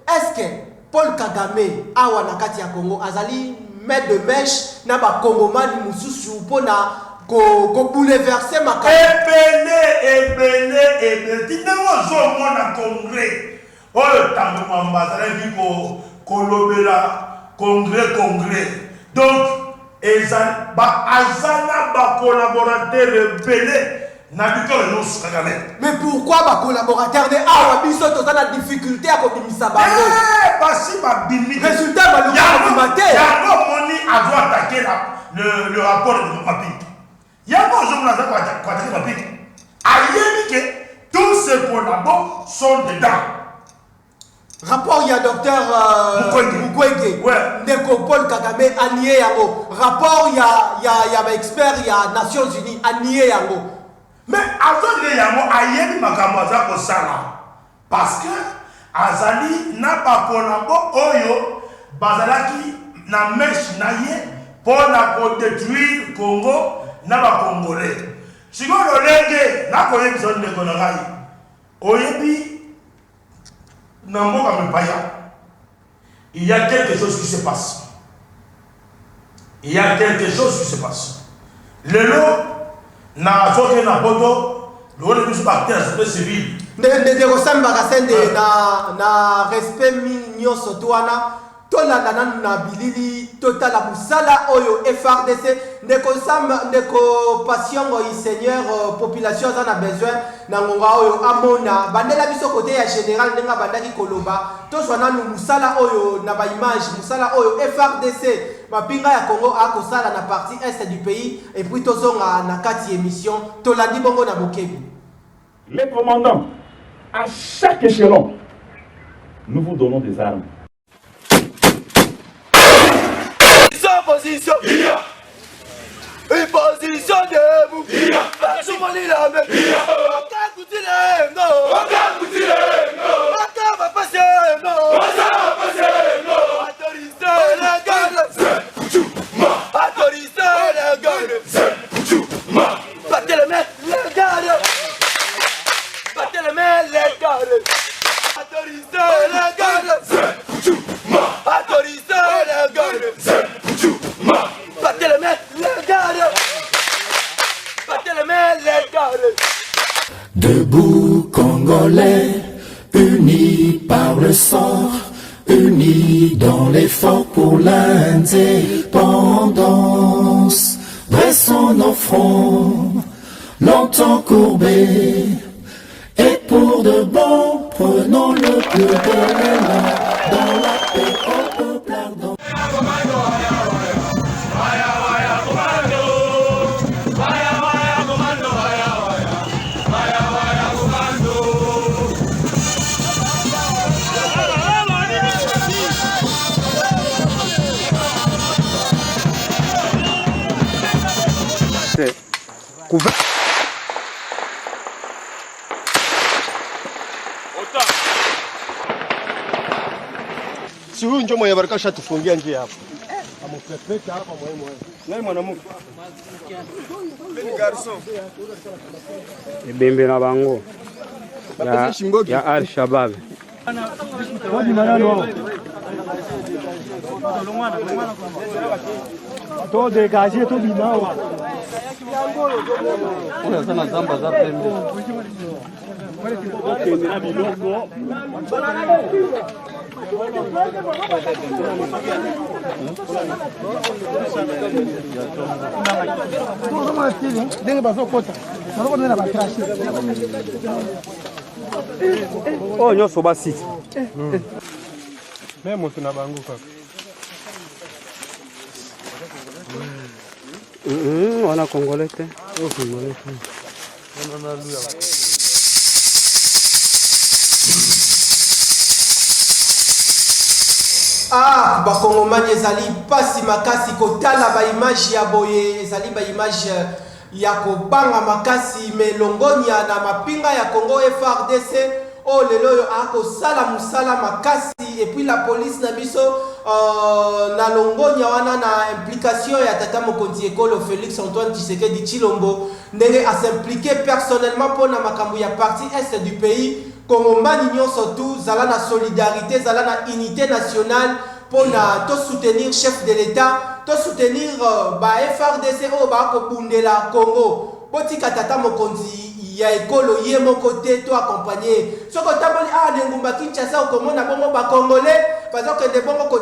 S5: Est-ce que Paul Kagame awa na kati ya Congo Azali maître de mèche na ba Congomani mususu pona ko bouleverser ma
S6: ebele tinango zo mona congrès oyo tango ambassadeur qui kolobela congrès donc ezana ba collaborateur belé na biko no Kagame.
S5: Mais pourquoi ba collaborateur de awa biso to na difficulté à kobimisa bango
S6: parce ba bimi
S5: résultat ba le matin
S6: yango moni a doit attaquer le rapport de Mapinto. Il y a pas de gens qui tous ces collabos sont dedans.
S5: Rapport, il y a docteur Mukwege, Ndeko Paul Kagame, Anié Yango. Rapport, il y a expert, il y a Nations Unies, Anié Yango.
S6: Mais avant de Yango, Ayemi Makamaza ko sala. Parce que Azali n'a pas collabo, Oyo, Bazalaki, na mesh naye, pour détruire Congo. Naba Congolais. Si vous avez na koyebi zone de Konagai, oyebi Namboka Mepaya, il y a quelque chose qui se passe. Il y a quelque chose qui se passe. lelo na soke na poto le biso acteur société civile
S5: ndeko sambaka sende na respect nyonso twana tolanda nanu na bilili totala musala oyo FRDC ndeko passiongo i seigneur population aza na besoin na ngonga oyo amona bandela biso kote ya général ndenga bandaki koloba tozwa nanu musala oyo na baimage musala oyo FRDC mapinga ya Congo akosala na partie est du pays et puis tozonga na kati émission tolandi bongo na bokebi.
S7: Les commandants, à chaque échelon, nous vous donnons des armes.
S2: Position, une position debout, soumoni la main,
S8: Debout Congolais, unis par le sang, unis dans l'effort pour l'indépendance. Dressons nos fronts, longtemps courbés, et pour de bon, prenons le plus bel élan dans la paix au peuple ardent.
S9: Si huyu ndio mwenye baraka shatufungia njia hapo. Amupepeta hapa mwe. Nani mwanamke? Ni garçon.
S10: Ibembe na bango. Ya Al-Shabaab.
S9: Wadi manano hao. To dégager to binao. Ona sana zamba za pembe. Okendera bilongo.
S10: Oh nyonso basi.
S9: Memo tunabanguka.
S10: Wana Congolais te. Oh Congolais.
S5: Ah, bakongomani ezali pasi makasi kotala ba image ya boye ezali ba image ya kobanga makasi melongonia na mapinga ya Congo FRDC o lelo yo akosala musala makasi et puis la police na biso na longonia wana na implication ya tata mokonzi ekolo Félix Antoine Tshisekedi Tshilombo ndenge a s'impliquer personnellement pour na makambo ya partie est du pays. Congomani nyonso tu zala na solidarité zala na unité nationale pour to soutenir chef de l'État, to soutenir ba FRDC o ba ko bundela Congo. Botika tata mokonzi ya ekolo ye moko te to accompagner. Soko taboli ngumba Kinshasa o komona bongo ba congolais parce que de bongo ko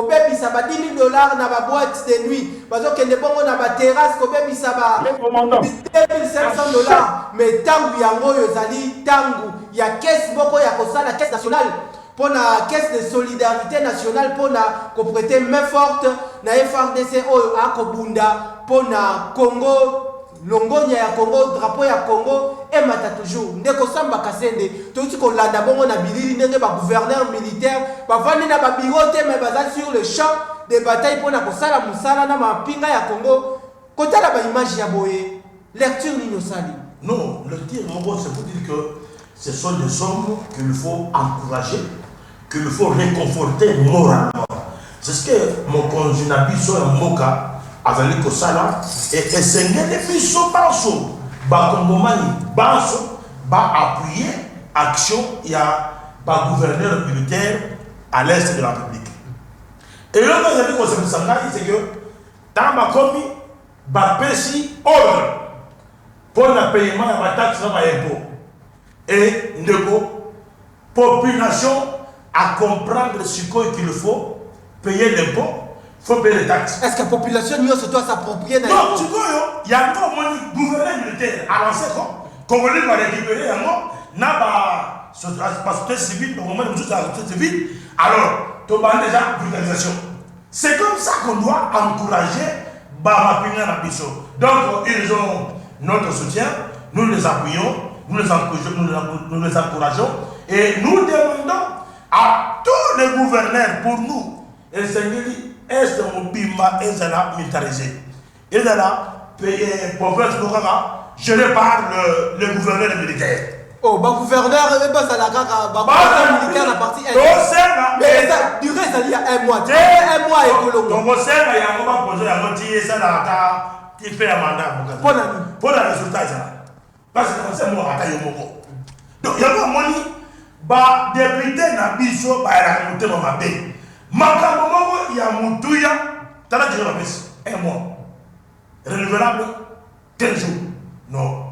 S5: bebisa ba $10,000 na ba boîte de nuit. Parce que de bongo na ba terrasse ko bebisa ba $2,500 mais tangu yango yo zali tangu ya caisse boko ya kosala caisse nationale pour la caisse de solidarité nationale pour la prêter main forte na FRDC oyo akobunda pour na Congo longonia ya Congo drapeau ya Congo et mata toujours ndeko samba kasende tout ko landa bongo na bilili ndenge ba gouverneur militaire ba vandi na ba birote mais bazali sur le champ de bataille pour na kosala musala na mapinga ya Congo kotala ba image ya boye lecture nino sali.
S6: Non, le tir en gros c'est pour dire que ce sont des hommes qu'il faut encourager, qu'il faut réconforter moralement. C'est ce que mon conjoint Biso et Moka avaient dit ça et Sengele Biso Banso, Bakongomani Banso, va appuyer action, il y a un gouverneur militaire à l'est de la République. Et là, nous avons dit c'est que dans ma commis, bapesi ordre pour le paiement de la taxe sur l'impôt. Et ndeko, population à comprendre ce qu'il faut, payer l'impôt, il faut payer les taxes.
S5: Est-ce que la population doit s'approprier de
S6: l'impôt? Non, il y a encore un gouvernement militaire à lancer quoi. Congolais va récupérer un mot, n'a pas société civile, au moment où nous sommes à la société civile, alors, tu as déjà vulgarisation. C'est comme ça qu'on doit encourager Bamapinga Nabiso. Donc, ils ont notre soutien, nous les appuyons, nous les encourageons et nous demandons à tous les gouverneurs pour nous, et Seigneli, est Mobima et Zala militarisé. Et Zala, province Lokaka, géré par le gouverneur militaire.
S5: Oh, le gouverneur, il va militaire la partie. Mais ça durée, ça y a un mois. Un mois et Colombo.
S6: Donc, il y a un moment posé à moitié, ça n'a il fait un mandat. Pour le résultat, parce que c'est moi qui ai eu. Donc, il y a un moment, bah, député n'a biso, bah, il a monté dans ma baie. Makambo, il y a mon touya, t'as la durée un mois. Renouvelable, 15 jours. Non.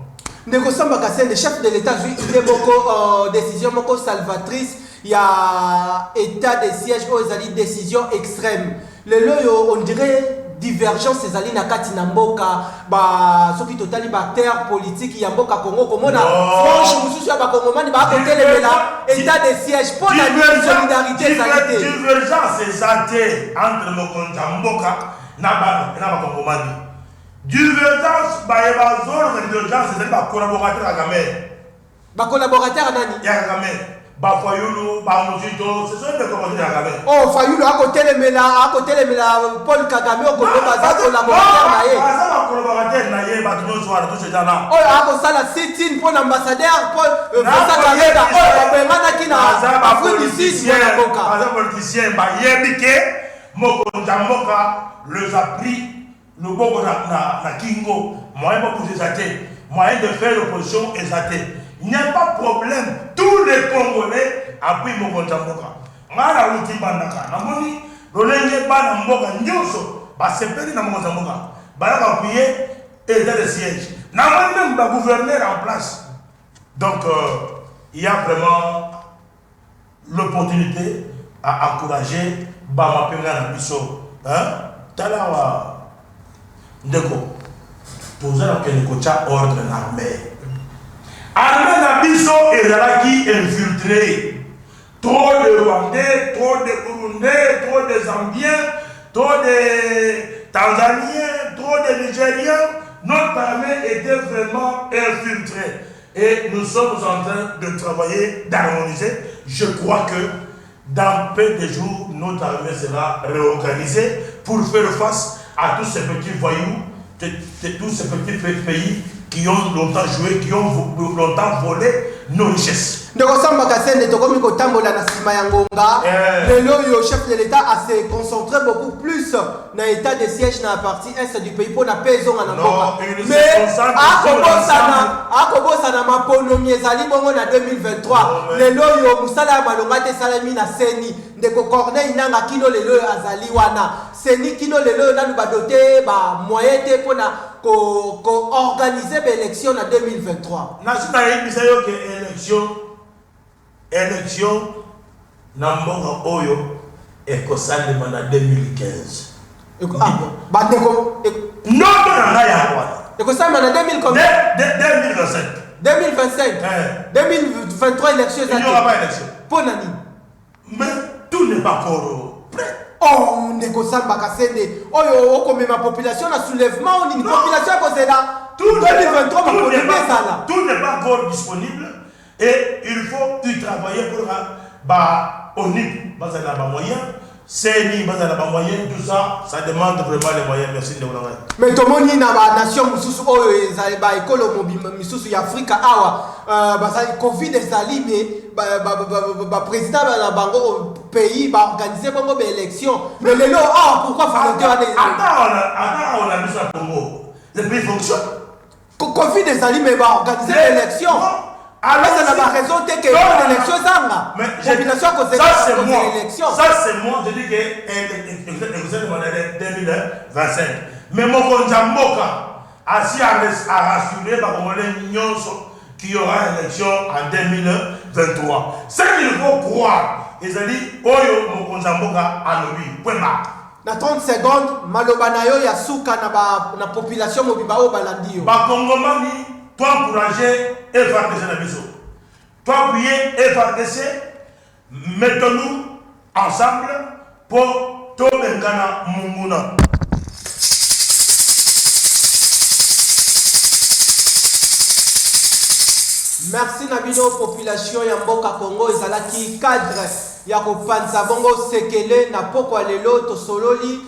S5: Ndeko Samba Kassé, le chef de l'État, il y a beaucoup décision beaucoup salvatrice. Il y a état de siège où ils ont décision extrême. Le loyo, on dirait divergence ces alliés na kati na mboka ba soki totali ba terre politique ya mboka Congo comme na franche mususu ba Congomani ba côté le la état de siège pour la solidarité santé.
S6: Divergence c'est entre le konta mboka na ba Congomani. Divergence, c'est un collaborateur à Gamé.
S5: Ba collaborateur à Nani?
S6: Ya Gamé. Ba Fayulu, Ba Mojito, ce sont des collaborateurs à Gamé.
S5: Oh, Fayulu, à côté de Paul Kagame, au Congo, Baza collaborateur Naye.
S6: Baza collaborateur Naye, Batino Soir, tout ce temps-là.
S5: Oh, à cause la sit-in pour l'ambassadeur, Paul Kagame, oh, Bemana qui n'a pas fait du site,
S6: Baza politicien, Ba Yebike, Moko Njamoka, les a pris. Nous avons na Kingo, moyen de pousser sa tête, moyen de faire l'opposition et sa tête. Il n'y a pas de problème. Tous les Congolais appuient mon Kontamboka. Mala outi bandaka. Namoni, l'olenge ba namboka nyoso, ba sepeli na Kontamboka. Ba appuyer et dans le siège. Namoni même ba gouverneur en place. Donc, il y a vraiment l'opportunité à encourager Bamapinga na biso. Hein? Talawa. Ndeko, poser la Kenekocha ordre l'armée. Armée Nabiso et Zalaki infiltré. Trop de Rwandais, trop de Burundais, trop de Zambiens, trop de Tanzaniens, trop de Nigériens. Notre armée était vraiment infiltrée. Et nous sommes en train de travailler, d'harmoniser. Je crois que dans peu de jours, notre armée sera réorganisée pour faire face à tous ces petits voyous, tous ces petits pays qui ont longtemps joué, qui ont longtemps volé nos richesses.
S5: Ndeko Samba Kassé, Netokomi Kotambola na sima ya ngonga. Le chef de l'État a se concentré beaucoup plus dans l'état de siège dans la partie est du pays pour la paison en Angola. Mais à Kobosana Maponomi ezali bongo na 2023. Le loyo musala balonga te salami na seni. Ndeko Corneille nanga kino le loyo azali wana. Seni kino le loyo na badoté ba moyen te pour na ko organiser l'élection en 2023.
S6: National bisayo que élection na mboka oyo ekosalema na 2015.
S5: Bandeko
S6: noto na ngai yango
S5: ekosalema na 2000 combien?
S6: 2027.
S5: 2025. 2023 élection.
S6: Il n'y aura pas élection.
S5: Pour nani?
S6: Mais tout n'est pas encore prêt.
S5: Oh, Ndeko Samba Kassé, oh, comme ma population a soulèvement, on dit une population à cause de là. 2023,
S6: tout n'est pas encore disponible et il faut y travailler pour on y a moyens. C'est moyens, tout ça, ça demande vraiment les moyens. Merci de vous avoir.
S5: Mais tout le monde dans la nation, l'école Afrique, Covid est sali, mais président de la banque pays va organiser une élection. Mais les lots, pourquoi faire le
S6: attends, on a mis ça au Congo. Le pays fonctionne.
S5: Covid est sali, mais va organiser l'élection. Alors, ça n'a pas raison de que l'élection s'en
S6: mais ça, c'est moi. Je dis que vous êtes demandé 2025. Mais mokonzi mboka asi a rassuré par Congolais nyonso qu'il y aura une élection en 2023. Ce qu'il faut croire, ils ont dit oyo mokonzi mboka alobi. Point barre.
S5: Na 30 secondes, maloba na yo ya suka na population mobimba o balandi yo.
S6: Ba Congomani, toi encourager FRDC na biso. Toi appuyer FRDC, mettons-nous ensemble pour Tobengana Munguna.
S5: Merci Nabino, population ya mboka Congo ezalaki cadre ya kopanza bongo sekele na poko lelo to sololi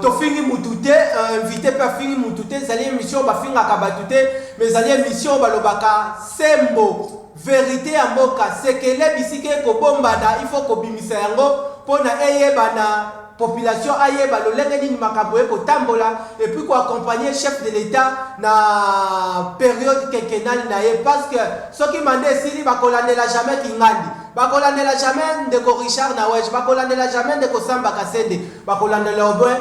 S5: to fingi mutute invité pa fingi mutute zali émission ba finga ka batute mais zali émission balobaka sembo vérité ya mboka sekele bisike ko bombada il faut ko bimisa yango pona eyebana population ayeba lolenge nini makambo eko tambola et puis ko accompagner chef de l'état na période quinquennale na ye parce que soki mande sili bakolandela jamais kingandi bakolandela jamais ndeko Richard Nawej bakolandela jamais ndeko Samba Kasende bakolandela au moins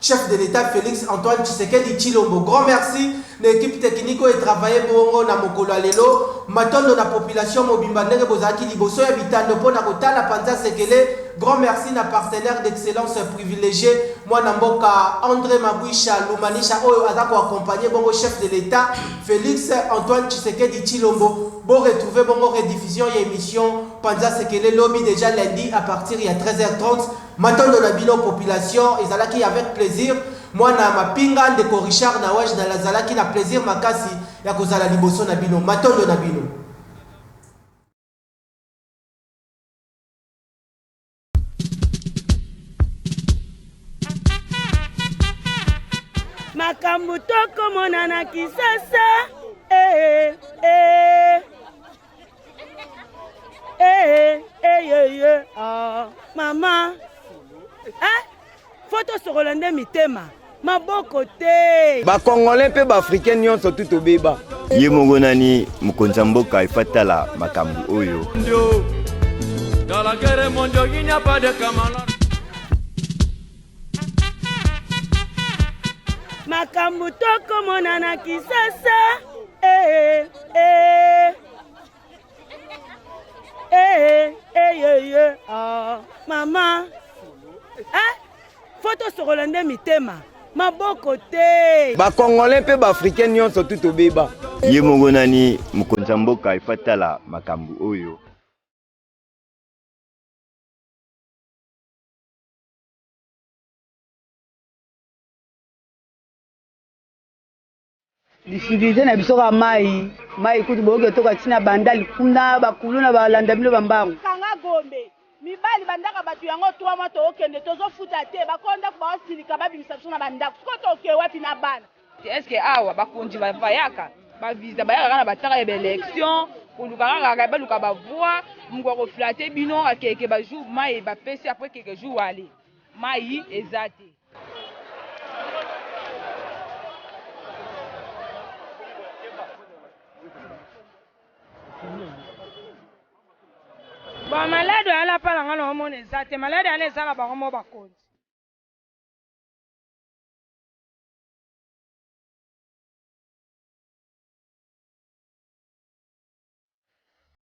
S5: chef de l'état Félix Antoine Tshisekedi Tshilombo. Grand merci l'équipe technique qui travaillé bongo na mokolo lelo matondo na population mobimba ndenge bozaki liboso ya bitando pona kotala panza sekele. Grand merci na partenaire d'excellence privilégié moi namboka André Mabouisha Lumanisha oyo azako accompagner bongo chef de l'état Félix Antoine Tshisekedi Tshilombo. Bon retrouver bongo rediffusion et émission panza sekele lobby déjà lundi à partir de 13h30. Matondo na bino population ezalaki avec plaisir. Moi na mapinga ndeko Richard Nawej na lazalaki na plaisir makasi ya kozala liboso na bino. Matondo na bino.
S1: Makambu toko mona na kisasa mama photo sorolande mitema maboko te
S2: ba Congolais pe ba Africain nyonso tout obeba ye mongonani mokonzi mboka ifatala makambu oyo
S11: dans la guerre mondiale il n'y a pas de camarades.
S1: Makambu toko mona na kisasa mama photo sorolande mitema maboko te
S2: ba Congolais pe ba Africain nyonso tout obeba ye mongonani mokonzi mboka ifatala makambu oyo
S3: difficulté na biso ka mai kutu boke toka tina bandali kuna bakuluna balanda bino bambangu
S1: kanga gombe mibali bandaka batu yango 3 mois tokende tozofuta te bakonda baosilika babimisa biso na bandako siko toke wapi na bana
S4: est-ce que awa bakonzi bavayaka bavisa bayaka kaka na bataka ya baélection koluka kaka baluka bavoi mungu akoflate bino akeke bajour mai bapesi apres keke jour ale mai eza te
S1: ba malade ala pala ngana omona eza te malade ala ezala bango mo bakonzi